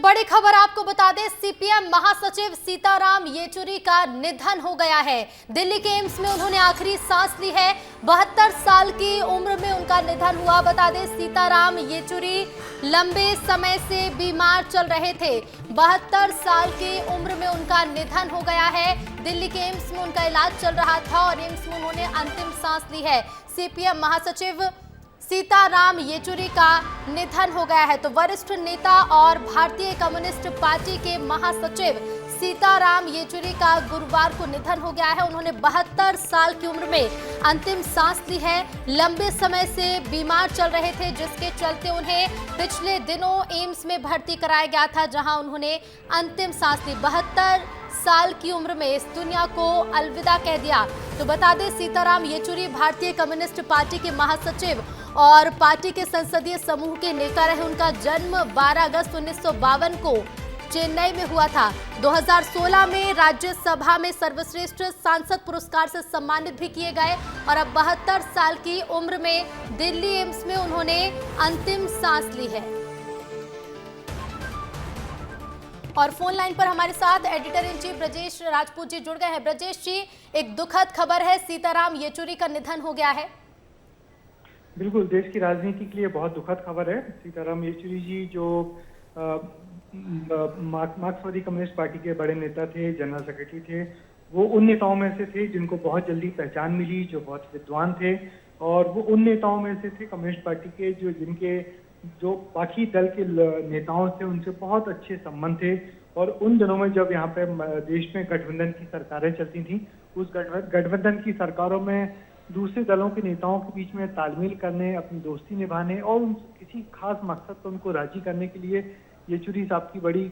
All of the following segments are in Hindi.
बड़ी खबर आपको बता दें, सीपीएम महासचिव सीताराम येचुरी का निधन हो गया है। दिल्ली के एम्स में उन्होंने आखिरी सांस ली है। 72 साल की उम्र में उनका निधन हुआ। बता दें, सीताराम येचुरी लंबे समय से बीमार चल रहे थे। 72 साल की उम्र में उनका निधन हो गया है। दिल्ली के एम्स में उनका इलाज चल रहा था और एम्स में उन्होंने अंतिम सांस ली है। सीपीएम महासचिव सीताराम येचुरी का निधन हो गया है। तो वरिष्ठ नेता और भारतीय कम्युनिस्ट पार्टी के महासचिव सीताराम येचुरी का गुरुवार को निधन हो गया है। उन्होंने 72 साल की उम्र में अंतिम सांस ली है। लंबे समय से बीमार चल रहे थे, जिसके चलते उन्हें पिछले दिनों एम्स में भर्ती कराया गया था, जहां उन्होंने अंतिम सांस ली। 72 साल की उम्र में इस दुनिया को अलविदा कह दिया। तो बता दें, सीताराम येचुरी भारतीय कम्युनिस्ट पार्टी के महासचिव और पार्टी के संसदीय समूह के नेता रहे। उनका जन्म 12 अगस्त 1952 को चेन्नई में हुआ था। 2016 में राज्यसभा में सर्वश्रेष्ठ सांसद पुरस्कार से सम्मानित भी किए गए और अब 72 साल की उम्र में दिल्ली एम्स में उन्होंने अंतिम सांस ली है। और फोन लाइन पर हमारे साथ editor in chief Brajesh Rajput ji जुड़ गए हैं। ब्रजेश जी, एक दुखद खबर है, सीताराम येचुरी का निधन हो गया है। बिल्कुल, देश की राजनीति के लिए बहुत दुखद खबर है। सीताराम येचुरी जी जो मार्क्सवादी कम्युनिस्ट पार्टी के बड़े नेता थे, जनरल सेक्रेटरी थे, वो उन नेताओं में से थे जिनको बहुत जल्दी पहचान मिली, जो बहुत विद्वान थे, और वो उन नेताओं में से थे कम्युनिस्ट पार्टी के जो बाकी दल के नेताओं से उनसे बहुत अच्छे संबंध थे। और उन दिनों में जब यहाँ पे देश में गठबंधन की सरकारें चलती थी, उस गठबंधन की सरकारों में दूसरे दलों के नेताओं के बीच में तालमेल करने, अपनी दोस्ती निभाने और किसी खास मकसद पर उनको राजी करने के लिए येचुरी साहब की बड़ी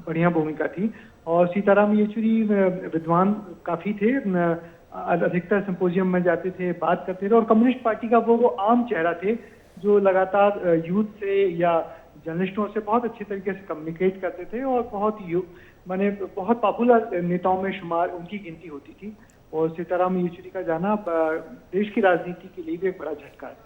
बढ़िया भूमिका थी। और सीताराम येचुरी विद्वान काफी थे, अधिकतर सिंपोजियम में जाते थे, बात करते थे, और कम्युनिस्ट पार्टी का वो आम चेहरा थे जो लगातार यूथ से या जर्नलिस्टों से बहुत अच्छे तरीके से कम्युनिकेट करते थे और बहुत पॉपुलर नेताओं में शुमार उनकी गिनती होती थी। और सीताराम येचुरी का जाना देश की राजनीति के लिए भी एक बड़ा झटका है।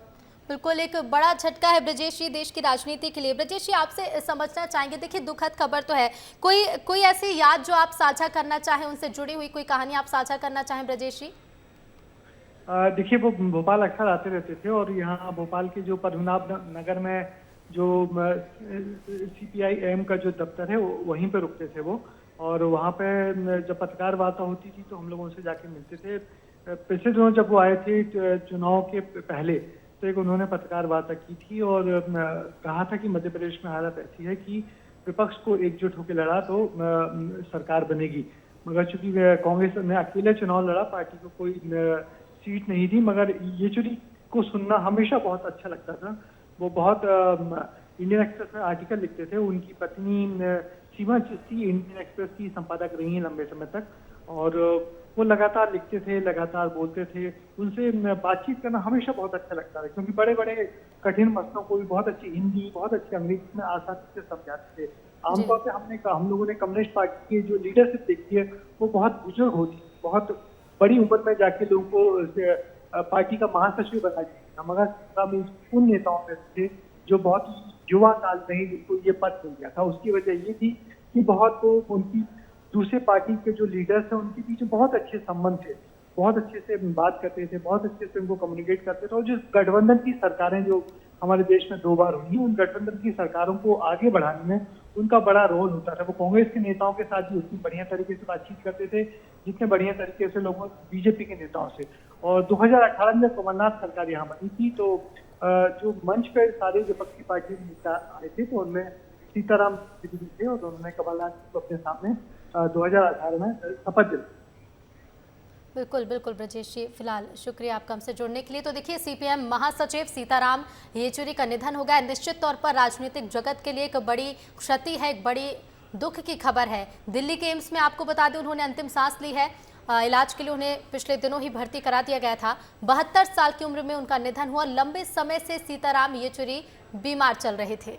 बिल्कुल, एक बड़ा झटका है ब्रजेश जी देश की राजनीति के लिए। ब्रजेश जी, आपसे समझना चाहेंगे, देखिए दुखद खबर तो है, कोई ऐसी याद जो आप साझा करना चाहें, उनसे जुड़ी हुई कोई कहानी आप साझा करना चाहें ब्रजेश जी? देखिए, वो भोपाल अक्सर आते रहते थे और यहाँ भोपाल के जो पद्मनाभ नगर में जो CPI-M का जो दफ्तर है वहीं पे रुकते थे वो। और वहाँ पे जब पत्रकार वार्ता होती थी तो हम लोग उनसे जाके मिलते थे। पिछले दिनों जब वो आए थे चुनाव के पहले, तो एक उन्होंने पत्रकार वार्ता की थी और कहा था कि मध्य प्रदेश में हालत ऐसी है कि विपक्ष को एकजुट होकर लड़ा तो सरकार बनेगी। मगर चूंकि कांग्रेस ने अकेले चुनाव लड़ा, पार्टी को कोई सीट नहीं थी। मगर येचुरी को सुनना हमेशा बहुत अच्छा लगता था। वो बहुत इंडियन एक्सप्रेस में आर्टिकल लिखते थे। उनकी पत्नी सीमा चिश्ती इंडियन एक्सप्रेस की संपादक रही हैं लंबे समय तक, और वो लगातार लिखते थे, लगातार बोलते थे। उनसे बातचीत करना हमेशा बहुत अच्छा लगता था, क्योंकि बड़े बड़े कठिन मसलों को भी बहुत अच्छी हिंदी, बहुत अच्छी अंग्रेजी में आसानी से समझाते थे। आमतौर पर हम लोगों ने कम्युनिस्ट पार्टी की जो लीडरशिप देखी है वो बहुत बुजुर्ग होती, बहुत बड़ी उम्र में जाके लोगों को पार्टी का महासचिव बना दिया। मगर उन नेताओं में थे जो बहुत युवा काल में ही जिनको ये पद मिल गया था। उसकी वजह ये थी कि बहुत उनकी दूसरे पार्टी के जो लीडर्स हैं उनके पीछे बहुत अच्छे संबंध थे, बहुत अच्छे से बात करते थे, बहुत अच्छे से उनको कम्युनिकेट करते थे। और जो गठबंधन की सरकारें जो हमारे देश में 2 बार हुई, उन गठबंधन की सरकारों को आगे बढ़ाने में उनका बड़ा रोल होता था। वो कांग्रेस के नेताओं के साथ भी उतनी बढ़िया तरीके से बातचीत करते थे जितने बढ़िया तरीके से लोगों बीजेपी के नेताओं से। और 2018 में कमलनाथ सरकार यहाँ बनी थी, तो जो मंच पे सारे विपक्षी पार्टी के नेता आए थे, तो उनमें सीताराम येचुरी थे और उन्होंने कमलनाथ को अपने सामने 2018 में शपथ दिलाई। बिल्कुल बिल्कुल ब्रजेश जी, फिलहाल शुक्रिया आपका हमसे जुड़ने के लिए। तो देखिए, CPM महासचिव सीताराम येचुरी का निधन हो गया। निश्चित तौर पर राजनीतिक जगत के लिए एक बड़ी क्षति है, एक बड़ी दुख की खबर है। दिल्ली के एम्स में आपको बता दें उन्होंने अंतिम सांस ली है। इलाज के लिए उन्हें पिछले दिनों ही भर्ती करा दिया गया था। 72 साल की उम्र में उनका निधन हुआ। लंबे समय से सीताराम येचुरी बीमार चल रहे थे।